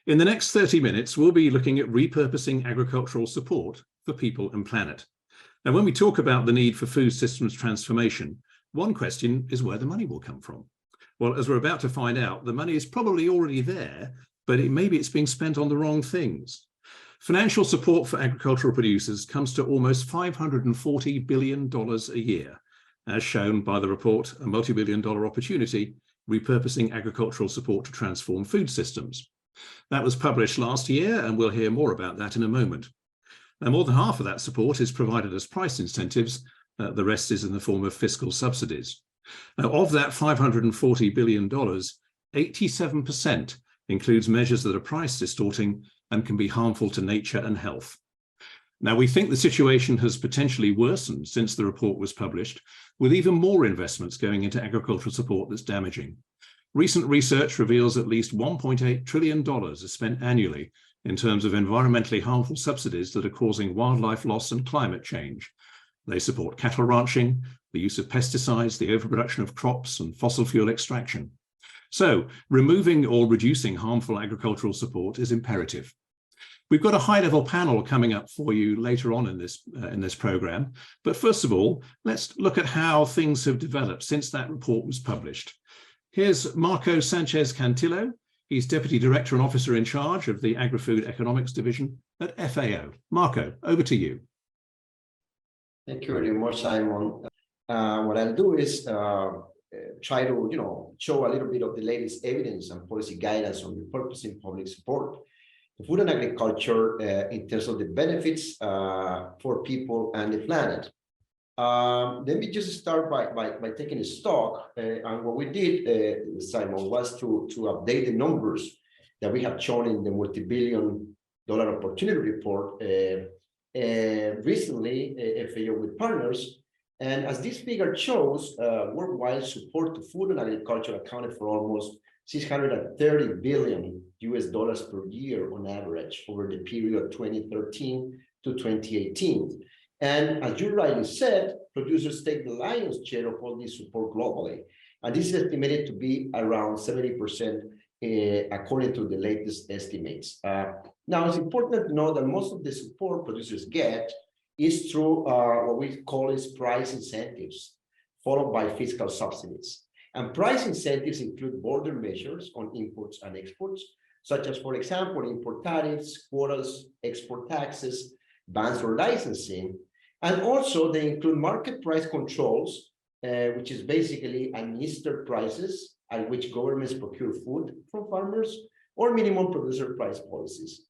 In the next 30 minutes, we'll be looking at repurposing agricultural support for people and planet. Now, when we talk about the need for food systems transformation, one question is where the money will come from. Well, as we're about to find out, the money is probably already there, but maybe it's being spent on the wrong things. Financial support for agricultural producers comes to almost $540 billion a year, as shown by the report, A Multi-Billion-Dollar Opportunity, Repurposing Agricultural Support to Transform Food Systems. That was published last year, and we'll hear more about that in a moment. Now, more than half of that support is provided as price incentives. The rest is in the form of fiscal subsidies. Now, of that $540 billion, 87% includes measures that are price distorting and can be harmful to nature and health. Now, we think the situation has potentially worsened since the report was published, with even more investments going into agricultural support that's damaging. Recent research reveals at least $1.8 trillion is spent annually in terms of environmentally harmful subsidies that are causing wildlife loss and climate change. They support cattle ranching, the use of pesticides, the overproduction of crops, and fossil fuel extraction. So, removing or reducing harmful agricultural support is imperative. We've got a high-level panel coming up for you later on in this program, but first of all, let's look at how things have developed since that report was published. Here's Marco Sanchez Cantillo. He's Deputy Director and Officer in Charge of the Agri-Food Economics Division at FAO. Marco, over to you. Thank you very much, Simon. What I'll do is try to show a little bit of the latest evidence and policy guidance on repurposing public support to food and agriculture in terms of the benefits for people and the planet. Let me just start by taking a stock. And what we did, Simon, was to update the numbers that we have shown in the multi-billion-dollar opportunity report recently, FAO with partners. And as this figure shows, worldwide support to food and agriculture accounted for almost $630 billion per year on average over the period 2013 to 2018. And as you rightly said, producers take the lion's share of all this support globally. And this is estimated to be around 70% according to the latest estimates. Now, it's important to know that most of the support producers get is through what we call is price incentives, followed by fiscal subsidies. And price incentives include border measures on imports and exports, such as, for example, import tariffs, quotas, export taxes, bans or licensing. And also they include market price controls, which is basically administered prices at which governments procure food from farmers, or minimum producer price policies.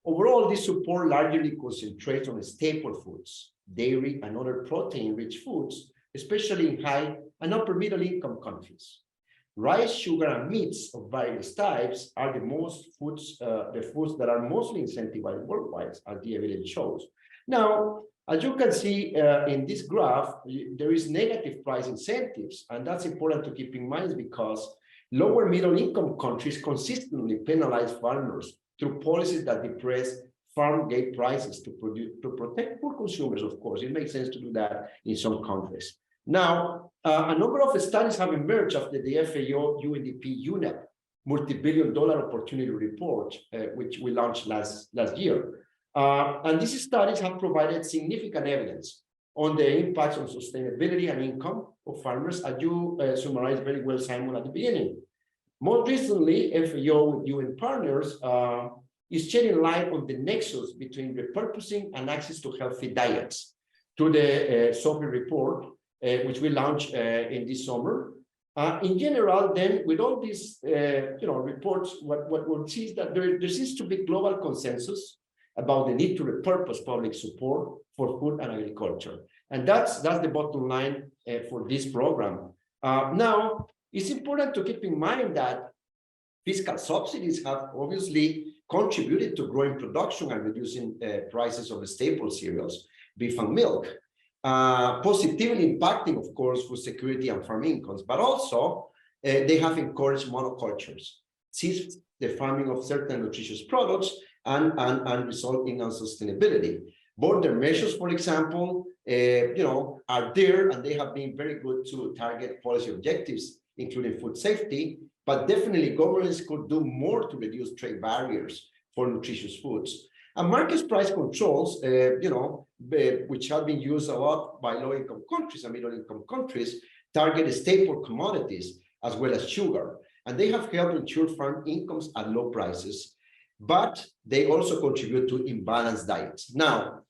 Overall, this support largely concentrates on staple foods, dairy and other protein-rich foods, especially in high and upper middle income countries. Rice, sugar, and meats of various types are the foods that are mostly incentivized worldwide, as the evidence shows. Now, as you can see in this graph, there is negative price incentives, and that's important to keep in mind because lower middle income countries consistently penalize farmers through policies that depress farm gate prices to protect poor consumers, of course. It makes sense to do that in some countries. Now, a number of studies have emerged after the FAO UNDP UNEP multi-billion-dollar opportunity report, which we launched last year. And these studies have provided significant evidence on the impacts on sustainability and income of farmers, as you summarized very well, Simon, at the beginning. More recently, FAO with UN partners is shedding light on the nexus between repurposing and access to healthy diets through the SOPI report, which we launched in this summer. In general, then, with all these reports, what we'll see is that there seems to be global consensus about the need to repurpose public support for food and agriculture. And that's the bottom line for this program. Now, it's important to keep in mind that fiscal subsidies have obviously contributed to growing production and reducing prices of staple cereals, beef and milk, positively impacting, of course, food security and farm incomes, but also they have encouraged monocultures, ceased the farming of certain nutritious products, and result in unsustainability. Border measures, for example, are there, and they have been very good to target policy objectives, including food safety, but definitely governments could do more to reduce trade barriers for nutritious foods. And market price controls, which have been used a lot by low-income countries and middle-income countries, target staple commodities as well as sugar. And they have helped ensure farm incomes at low prices, but they also contribute to imbalanced diets. Now,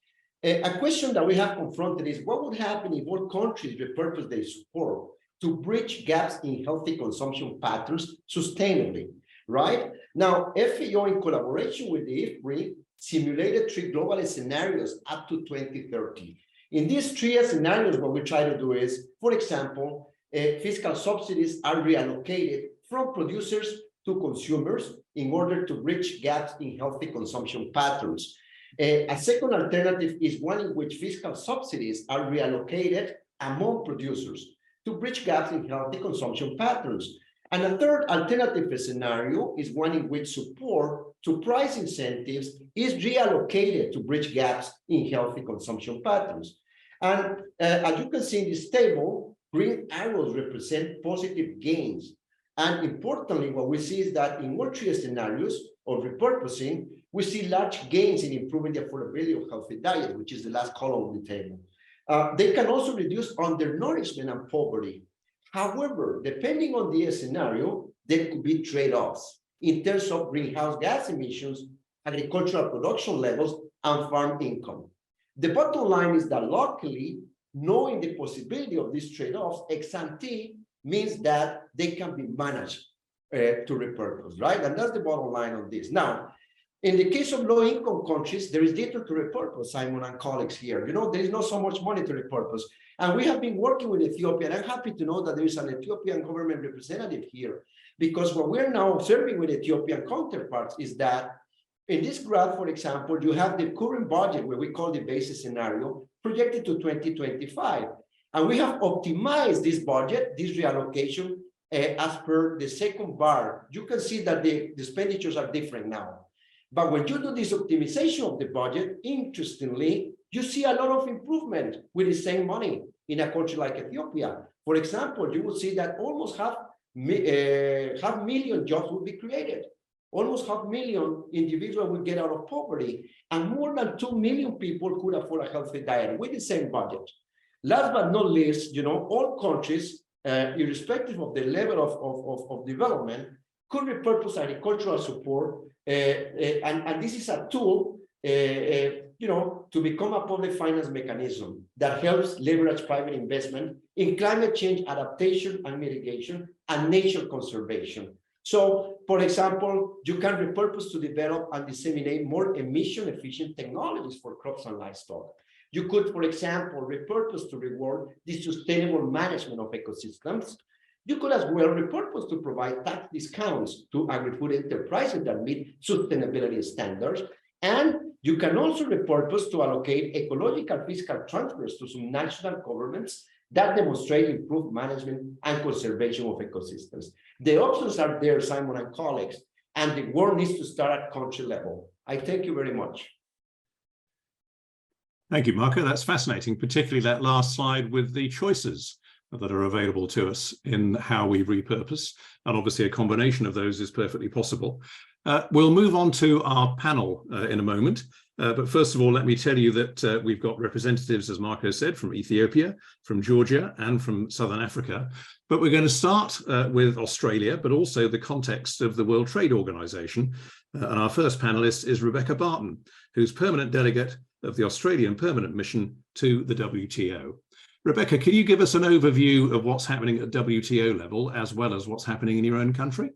a question that we have confronted is what would happen if all countries repurpose their support to bridge gaps in healthy consumption patterns sustainably, right? Now, FAO, in collaboration with the IFPRI, simulated 3 global scenarios up to 2030. In these 3 scenarios, what we try to do is, for example, fiscal subsidies are reallocated from producers to consumers in order to bridge gaps in healthy consumption patterns. A second alternative is one in which fiscal subsidies are reallocated among producers to bridge gaps in healthy consumption patterns. And a third alternative scenario is one in which support to price incentives is reallocated to bridge gaps in healthy consumption patterns. And as you can see in this table, green arrows represent positive gains. And importantly, what we see is that in all 3 scenarios of repurposing, we see large gains in improving the affordability of healthy diet, which is the last column of the table. They can also reduce undernourishment and poverty. However, depending on the scenario, there could be trade-offs in terms of greenhouse gas emissions, agricultural production levels, and farm income. The bottom line is that luckily, knowing the possibility of these trade-offs ex ante means that they can be managed to repurpose, right? And that's the bottom line of this. Now, in the case of low-income countries, there is little to repurpose, Simon and colleagues here. There is not so much money to repurpose. And we have been working with Ethiopia, and I'm happy to know that there is an Ethiopian government representative here, because what we're now observing with Ethiopian counterparts is that in this graph, for example, you have the current budget, where we call the basis scenario, projected to 2025. And we have optimized this budget, this reallocation, as per the second bar. You can see that the expenditures are different now. But when you do this optimization of the budget, interestingly, you see a lot of improvement with the same money in a country like Ethiopia. For example, you will see that almost half million jobs will be created. Almost 500,000 individuals will get out of poverty, and more than 2 million people could afford a healthy diet with the same budget. Last but not least, all countries, irrespective of the level of development, could repurpose agricultural support, and this is a tool, to become a public finance mechanism that helps leverage private investment in climate change adaptation and mitigation and nature conservation. So, for example, you can repurpose to develop and disseminate more emission-efficient technologies for crops and livestock. You could, for example, repurpose to reward the sustainable management of ecosystems. You could as well repurpose to provide tax discounts to agri-food enterprises that meet sustainability standards. And you can also repurpose to allocate ecological fiscal transfers to some national governments that demonstrate improved management and conservation of ecosystems. The options are there, Simon and colleagues, and the work needs to start at country level. I thank you very much. Thank you, Marco. That's fascinating, particularly that last slide with the choices that are available to us in how we repurpose. And obviously a combination of those is perfectly possible. We'll move on to our panel in a moment. But first of all, let me tell you that we've got representatives, as Marco said, from Ethiopia, from Georgia, and from Southern Africa. But we're going to start with Australia, but also the context of the World Trade Organization. And our first panelist is Rebecca Barton, who's permanent delegate of the Australian Permanent Mission to the WTO. Rebecca, can you give us an overview of what's happening at WTO level, as well as what's happening in your own country?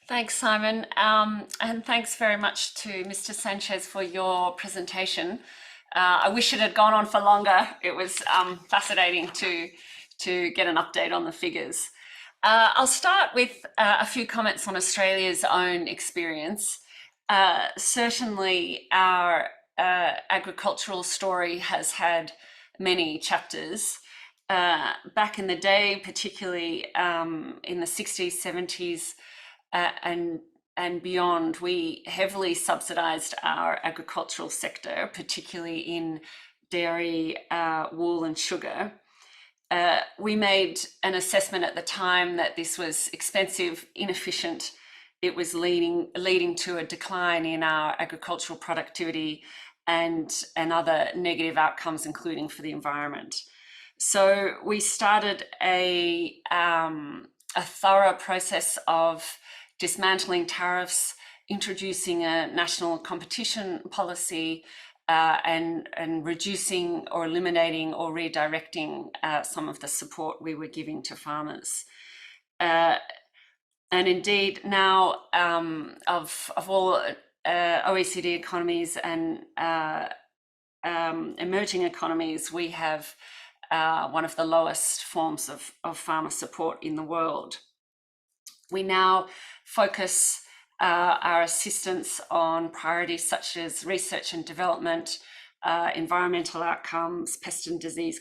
Thanks, Simon, and thanks very much to Mr. Sanchez for your presentation. I wish it had gone on for longer. It was fascinating to get an update on the figures. I'll start with a few comments on Australia's own experience. Certainly, our agricultural story has had many chapters. Back in the day, particularly in the 60s, 70s, and beyond, we heavily subsidized our agricultural sector, particularly in dairy, wool and sugar. we made an assessment at the time that this was expensive, inefficient. It was leading to a decline in our agricultural productivity and other negative outcomes, including for the environment. So we started a thorough process of dismantling tariffs, introducing a national competition policy, and reducing or eliminating or redirecting some of the support we were giving to farmers. And indeed, now of all OECD economies and emerging economies, we have one of the lowest forms of farmer support in the world. We now focus our assistance on priorities such as research and development, environmental outcomes, pest and disease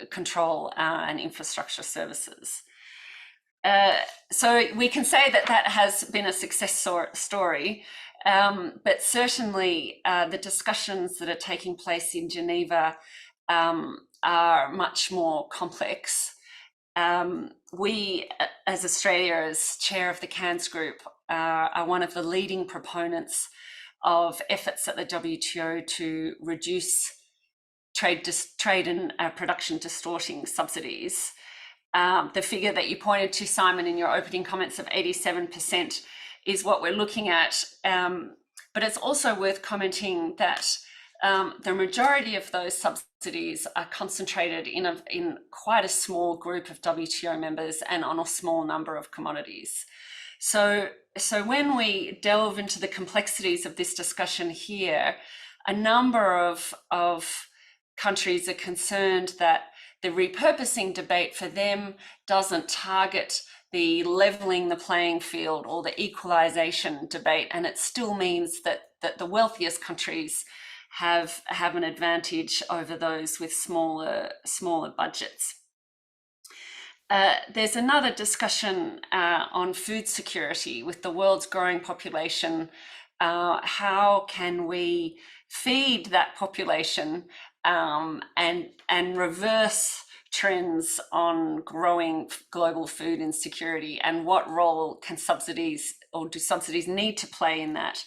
control, and infrastructure services. So we can say that that has been a success story, but certainly the discussions that are taking place in Geneva are much more complex. We, as Australia, as chair of the Cairns Group, are one of the leading proponents of efforts at the WTO to reduce trade and production distorting subsidies. The figure that you pointed to, Simon, in your opening comments of 87% is what we're looking at. But it's also worth commenting that the majority of those subsidies are concentrated in quite a small group of WTO members and on a small number of commodities. So when we delve into the complexities of this discussion here, a number of countries are concerned that the repurposing debate for them doesn't target the leveling the playing field or the equalization debate, and it still means that the wealthiest countries have an advantage over those with smaller budgets. There's another discussion on food security with the world's growing population. How can we feed that population and reverse trends on growing global food insecurity, and what role can subsidies, or do subsidies need to play in that,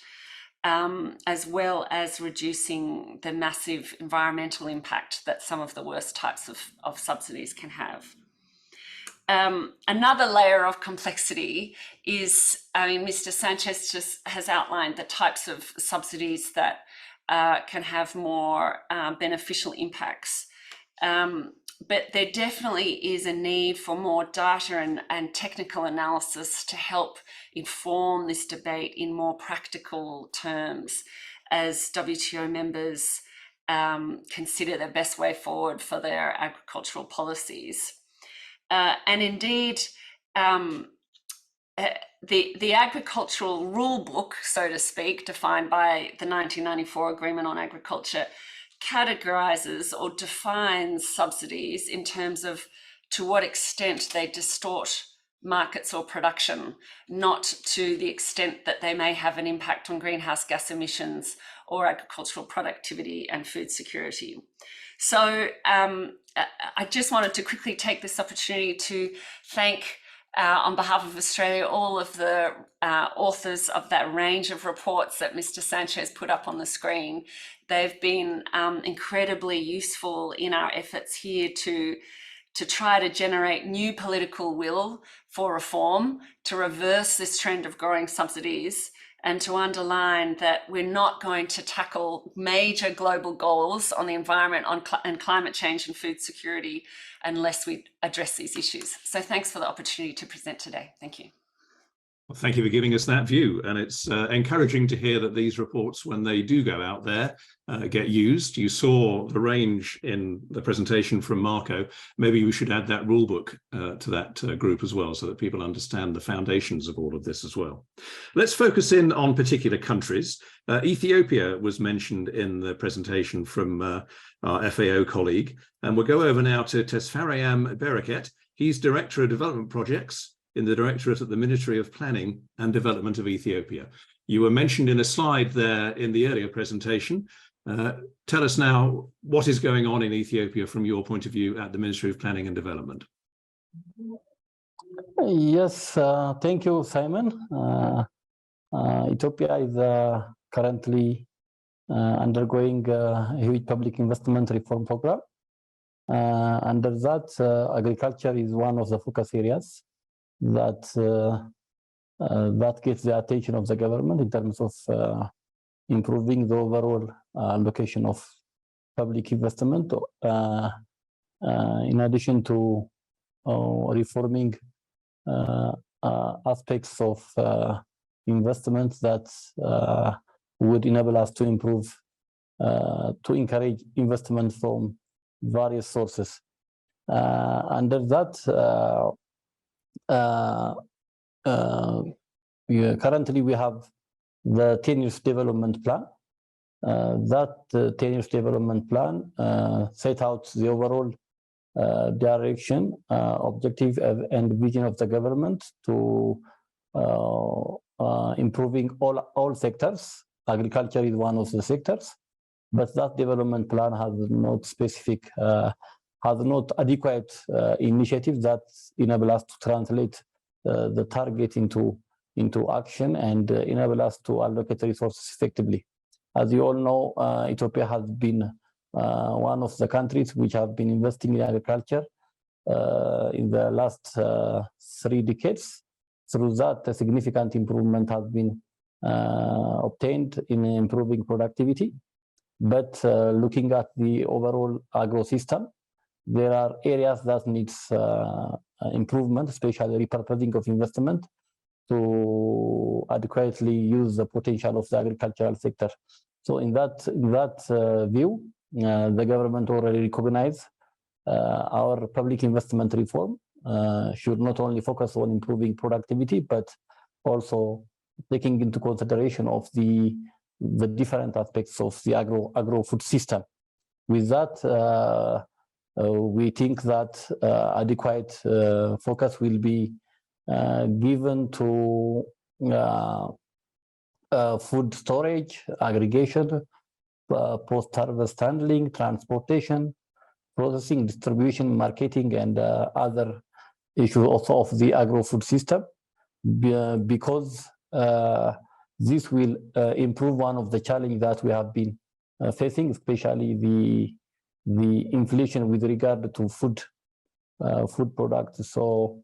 as well as reducing the massive environmental impact that some of the worst types of subsidies can have. Another layer of complexity is, Mr. Sanchez just has outlined the types of subsidies that can have more beneficial impacts. But there definitely is a need for more data and technical analysis to help inform this debate in more practical terms as WTO members consider the best way forward for their agricultural policies. And indeed, the agricultural rule book, so to speak, defined by the 1994 Agreement on Agriculture, categorizes or defines subsidies in terms of to what extent they distort markets or production, not to the extent that they may have an impact on greenhouse gas emissions or agricultural productivity and food security. So I just wanted to quickly take this opportunity to thank, on behalf of Australia, all of the authors of that range of reports that Mr. Sanchez put up on the screen. They've been incredibly useful in our efforts here to try to generate new political will for reform, to reverse this trend of growing subsidies, and to underline that we're not going to tackle major global goals on the environment and climate change and food security unless we address these issues. So thanks for the opportunity to present today. Thank you. Well, thank you for giving us that view. And it's encouraging to hear that these reports, when they do go out there, get used. You saw the range in the presentation from Marco. Maybe we should add that rule book to that group as well, so that people understand the foundations of all of this as well. Let's focus in on particular countries. Ethiopia was mentioned in the presentation from our FAO colleague. And we'll go over now to Tesfarayam Bereket. He's Director of Development Projects in the Directorate at the Ministry of Planning and Development of Ethiopia. You were mentioned in a slide there in the earlier presentation. Tell us now what is going on in Ethiopia from your point of view at the Ministry of Planning and Development. Yes, thank you, Simon. Ethiopia is currently undergoing a huge public investment reform program. Under that, agriculture is one of the focus areas that that gets the attention of the government in terms of improving the overall allocation of public investment, in addition to reforming aspects of investment that would enable us to improve, to encourage investment from various sources. Under that, currently we have the 10 years development plan. That 10 years development plan set out the overall direction, objective, and vision of the government to improving all sectors. Agriculture is one of the sectors, but that development plan has not specific, has not adequate initiatives that enable us to translate the target into action and enable us to allocate resources effectively. As you all know, Ethiopia has been one of the countries which have been investing in agriculture in the last 3 decades. Through that, a significant improvement has been obtained in improving productivity. But looking at the overall agro system, there are areas that needs improvement, especially repurposing of investment to adequately use the potential of the agricultural sector. So in that view, the government already recognized our public investment reform should not only focus on improving productivity, but also taking into consideration of the different aspects of the agro-food system. With that, we think that adequate focus will be given to food storage, aggregation, post-harvest handling, transportation, processing, distribution, marketing, and other issues also of the agro-food system, because this will improve one of the challenges that we have been facing, especially the inflation with regard to food products. So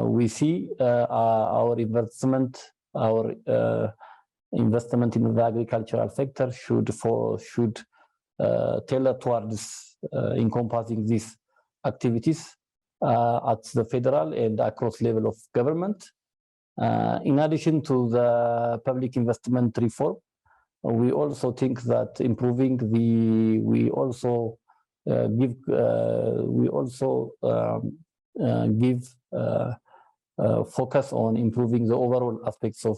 we see our investment in the agricultural sector should tailor towards encompassing these activities at the federal and across level of government. In addition to the public investment reform, we also think that we also give focus on improving the overall aspects of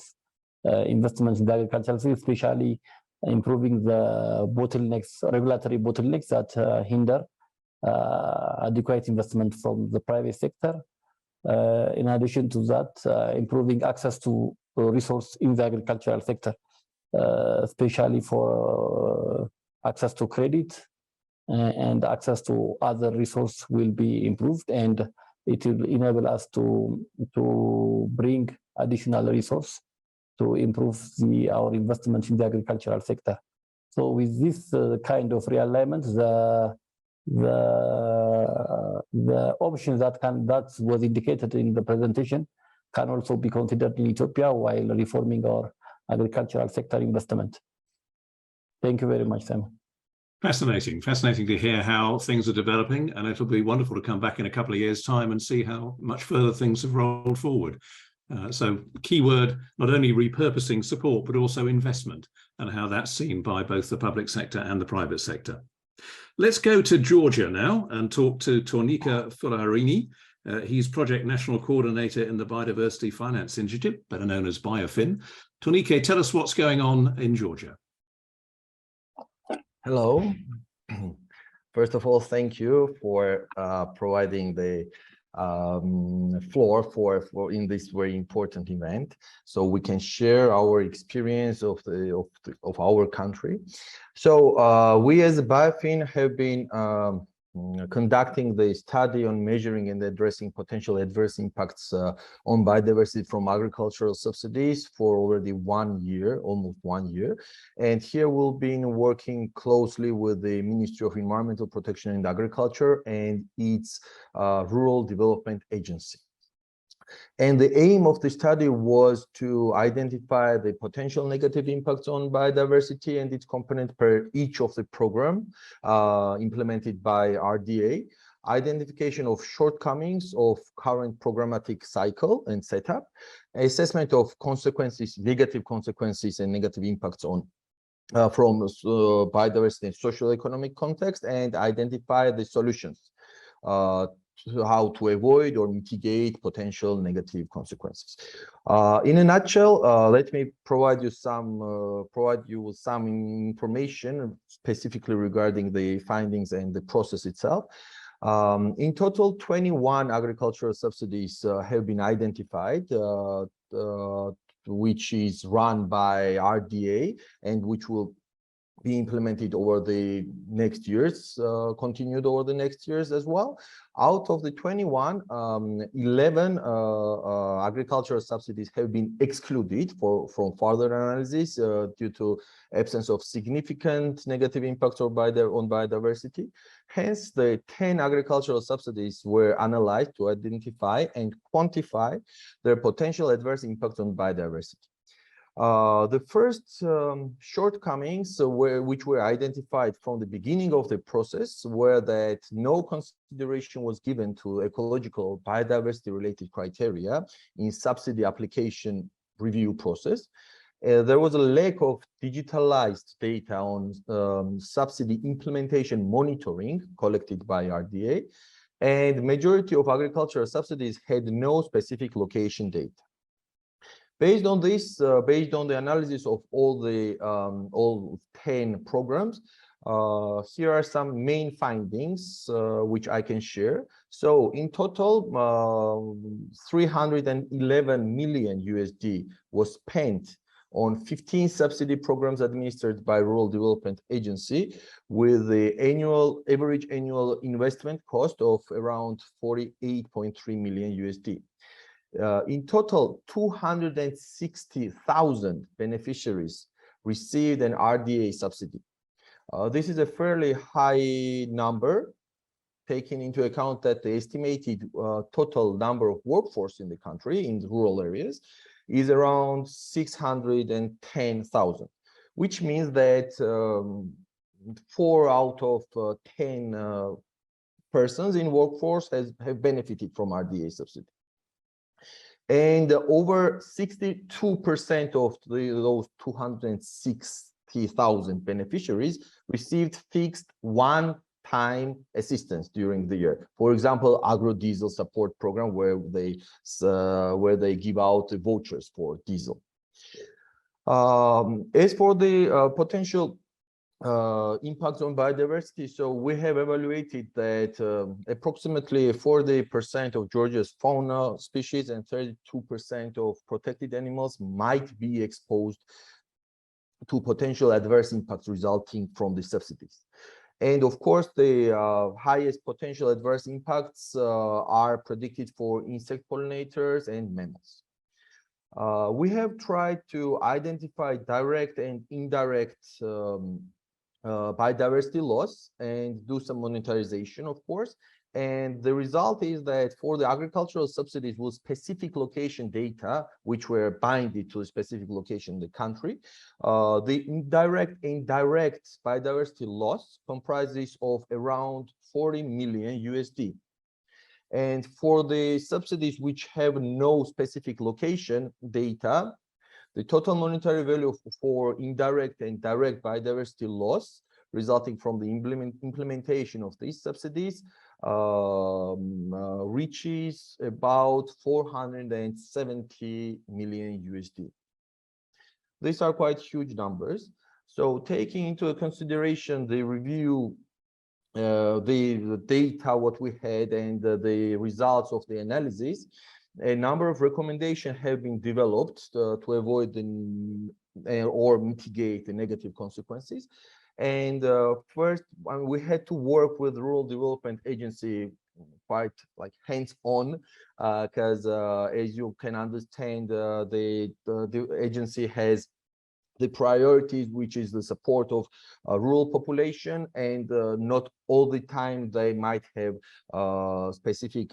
investments in the agricultural field, especially improving the regulatory bottlenecks that hinder adequate investment from the private sector. In addition to that, improving access to resource in the agricultural sector, especially for access to credit and access to other resources will be improved, and it will enable us to bring additional resource to improve our investment in the agricultural sector. So with this kind of realignment, the options that was indicated in the presentation can also be considered in Ethiopia while reforming our agricultural sector investment. Thank you very much, Simon. Fascinating to hear how things are developing, and it'll be wonderful to come back in a couple of years' time and see how much further things have rolled forward. So keyword, not only repurposing support, but also investment, and how that's seen by both the public sector and the private sector. Let's go to Georgia now and talk to Tornika Fularini. He's Project National Coordinator in the Biodiversity Finance Initiative, better known as BioFin. Tornika, tell us what's going on in Georgia. Hello. First of all, thank you for providing the floor for in this very important event, so we can share our experience of our country. So we as BioFin have been conducting the study on measuring and addressing potential adverse impacts on biodiversity from agricultural subsidies for already 1 year, almost 1 year. And here we've been working closely with the Ministry of Environmental Protection and Agriculture and its Rural Development Agency. And the aim of the study was to identify the potential negative impacts on biodiversity and its component per each of the program implemented by RDA, identification of shortcomings of current programmatic cycle and setup, assessment of consequences, negative consequences and negative impacts on from biodiversity and socio-economic context, and identify the solutions how to avoid or mitigate potential negative consequences. In a nutshell, let me provide you with some information specifically regarding the findings and the process itself. In total, 21 agricultural subsidies have been identified, which is run by RDA and which will be implemented over the next years, continued over the next years as well. Out of the 21, 11 agricultural subsidies have been excluded from further analysis due to absence of significant negative impacts on biodiversity. Hence, the 10 agricultural subsidies were analyzed to identify and quantify their potential adverse impacts on biodiversity. The first shortcomings which were identified from the beginning of the process were that no consideration was given to ecological biodiversity related criteria in subsidy application review process. There was a lack of digitalized data on subsidy implementation monitoring collected by RDA, and majority of agricultural subsidies had no specific location data. Based on this, based on the analysis of all 10 programs, here are some main findings which I can share. So in total, 311 million USD was spent on 15 subsidy programs administered by Rural Development Agency, with the average annual investment cost of around 48.3 million USD. In total, 260,000 beneficiaries received an RDA subsidy. This is a fairly high number, taking into account that the estimated total number of workforce in the country, in the rural areas, is around 610,000, which means that 4 out of 10 persons in workforce have benefited from RDA subsidy. And over 62% of those 260,000 beneficiaries received fixed one-time assistance during the year. For example, agro-diesel support program, where they give out the vouchers for diesel. As for the potential impacts on biodiversity, so we have evaluated that approximately 40% of Georgia's fauna species and 32% of protected animals might be exposed to potential adverse impacts resulting from the subsidies. And of course, the highest potential adverse impacts are predicted for insect pollinators and mammals. We have tried to identify direct and indirect biodiversity loss and do some monetization, of course. And the result is that for the agricultural subsidies with specific location data, which were binded to a specific location in the country, the indirect and direct biodiversity loss comprises of around 40 million USD. And for the subsidies which have no specific location data, the total monetary value for indirect and direct biodiversity loss resulting from the implementation of these subsidies reaches about 470 million USD. These are quite huge numbers. So taking into consideration the review the data what we had and the results of the analysis, a number of recommendations have been developed to avoid or mitigate the negative consequences. And first, we had to work with Rural Development Agency quite like hands-on, because as you can understand, the agency has the priorities, which is the support of rural population, and not all the time they might have specific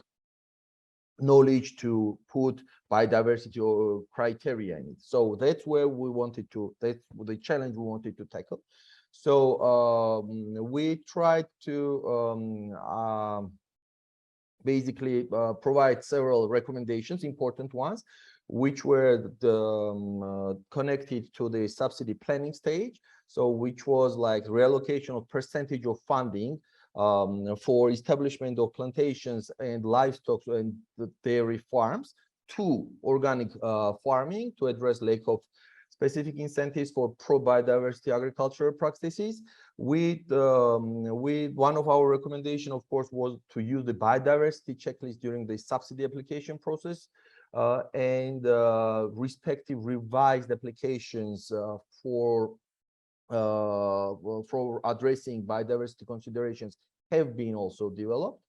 knowledge to put biodiversity or criteria in it. So that's where we wanted to, that's the challenge we wanted to tackle. So we tried to basically provide several recommendations, important ones, which were connected to the subsidy planning stage. So which was like reallocation of percentage of funding for establishment of plantations and livestock and dairy farms to organic farming to address lack of specific incentives for pro-biodiversity agricultural practices. One of our recommendation, of course, was to use the biodiversity checklist during the subsidy application process, and respective revised applications for addressing biodiversity considerations have been also developed.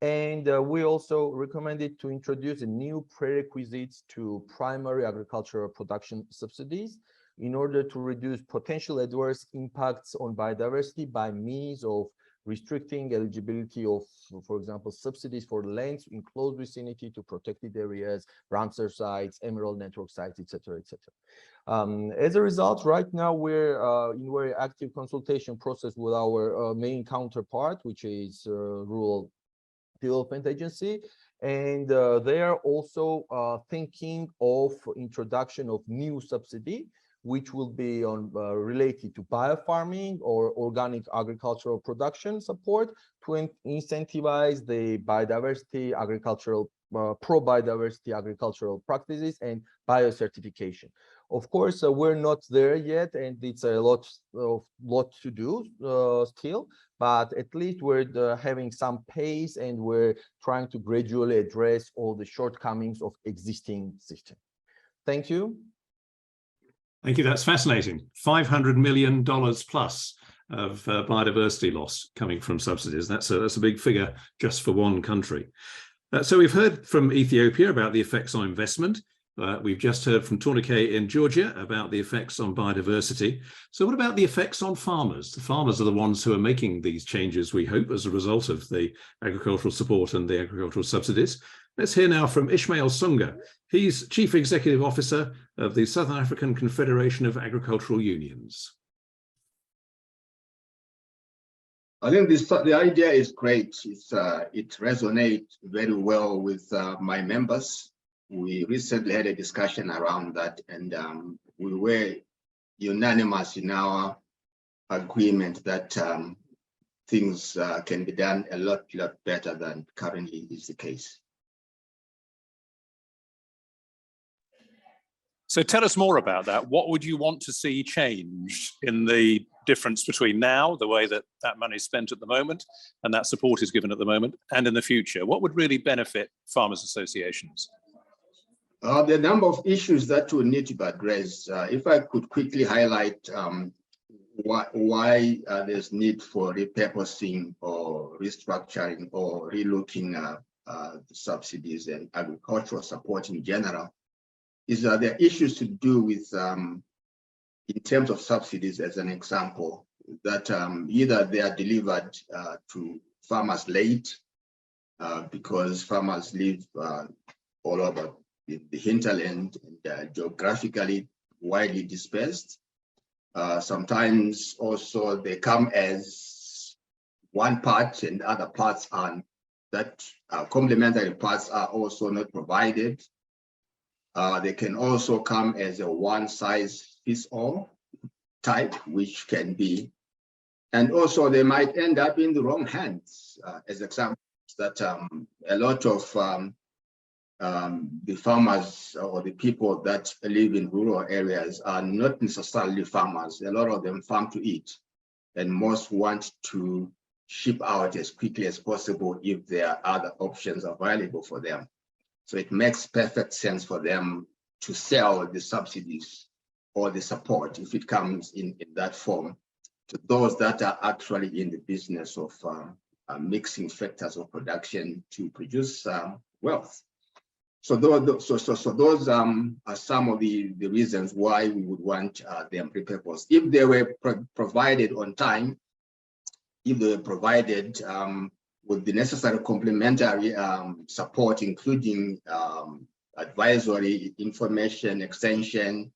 And we also recommended to introduce a new prerequisites to primary agricultural production subsidies in order to reduce potential adverse impacts on biodiversity by means of restricting eligibility of, for example, subsidies for lands in close vicinity to protected areas, Ramsar sites, Emerald Network sites, etc., etc. As a result, right now we're in very active consultation process with our main counterpart, which is Rural Development Agency, and they are also thinking of introduction of new subsidy, which will be on related to biofarming or organic agricultural production support to incentivize the biodiversity agricultural pro-biodiversity agricultural practices and biocertification. Of course, we're not there yet, and it's a lot to do still, but at least we're having some pace, and we're trying to gradually address all the shortcomings of existing system. Thank you. Thank you. That's fascinating. $500 million plus of biodiversity loss coming from subsidies. That's a big figure just for one country. So we've heard from Ethiopia about the effects on investment. We've just heard from Tourniquet in Georgia about the effects on biodiversity. So what about the effects on farmers? The farmers are the ones who are making these changes, we hope, as a result of the agricultural support and the agricultural subsidies. Let's hear now from Ismail Sunga. He's Chief Executive Officer of the Southern African Confederation of Agricultural Unions. I think the idea is great. It resonates very well with my members. We recently had a discussion around that, and we were unanimous in our agreement that things can be done a lot better than currently is the case. So tell us more about that. What would you want to see changed in the difference between now, the way that money is spent at the moment, and that support is given at the moment, and in the future? What would really benefit farmers' associations? There are a number of issues that will need to be addressed. If I could quickly highlight why there's need for repurposing or restructuring or relooking the subsidies and agricultural support in general, is there are issues to do with, in terms of subsidies, as an example, that either they are delivered to farmers late because farmers live all over the hinterland and geographically widely dispersed. Sometimes also they come as one part and other parts are that complementary parts are also not provided. They can also come as a one-size-fits-all type, which can be, and also they might end up in the wrong hands. As examples, that a lot of the farmers or the people that live in rural areas are not necessarily farmers. A lot of them farm to eat, and most want to ship out as quickly as possible if there are other options available for them. So it makes perfect sense for them to sell the subsidies or the support, if it comes in that form, to those that are actually in the business of mixing factors of production to produce wealth. So those are some of the reasons why we would want them repurposed. If they were provided on time, if they were provided with the necessary complementary support, including advisory, information, extension,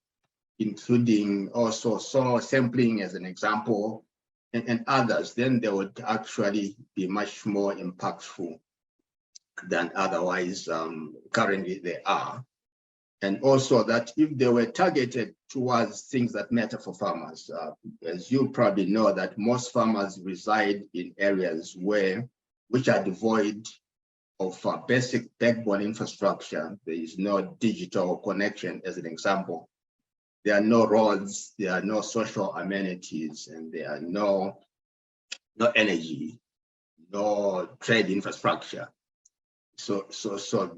including also soil sampling as an example, and others, then they would actually be much more impactful than otherwise currently they are. And also that if they were targeted towards things that matter for farmers, as you probably know, that most farmers reside in areas which are devoid of basic backbone infrastructure. There is no digital connection, as an example. There are no roads, there are no social amenities, and there are no energy, no trade infrastructure. So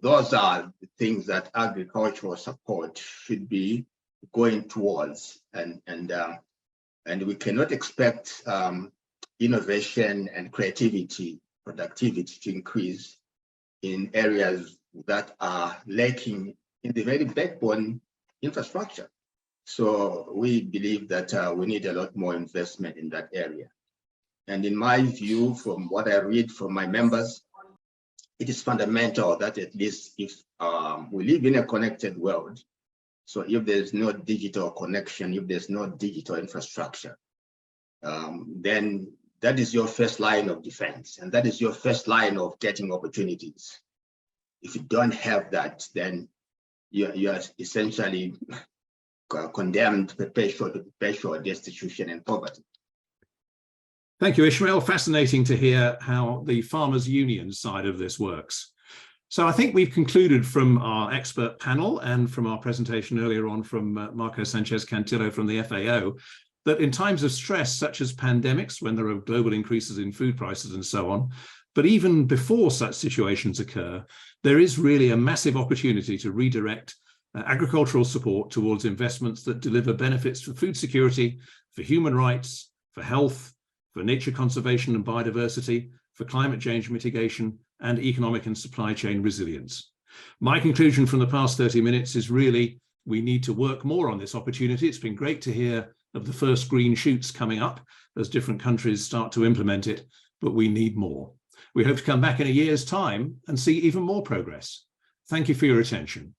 those are the things that agricultural support should be going towards, and we cannot expect innovation and creativity, productivity to increase in areas that are lacking in the very backbone infrastructure. So we believe that we need a lot more investment in that area. And in my view, from what I read from my members, it is fundamental that at least if we live in a connected world, so if there's no digital connection, if there's no digital infrastructure, then that is your first line of defense, and that is your first line of getting opportunities. If you don't have that, then you are essentially condemned to perpetual destitution and poverty. Thank you, Ishmael. Fascinating to hear how the farmers' union side of this works. So I think we've concluded from our expert panel and from our presentation earlier on from Marco Sanchez-Cantillo from the FAO, that in times of stress, such as pandemics, when there are global increases in food prices and so on, but even before such situations occur, there is really a massive opportunity to redirect agricultural support towards investments that deliver benefits for food security, for human rights, for health, for nature conservation and biodiversity, for climate change mitigation, and economic and supply chain resilience. My conclusion from the past 30 minutes is really we need to work more on this opportunity. It's been great to hear of the first green shoots coming up as different countries start to implement it, but we need more. We hope to come back in a year's time and see even more progress. Thank you for your attention.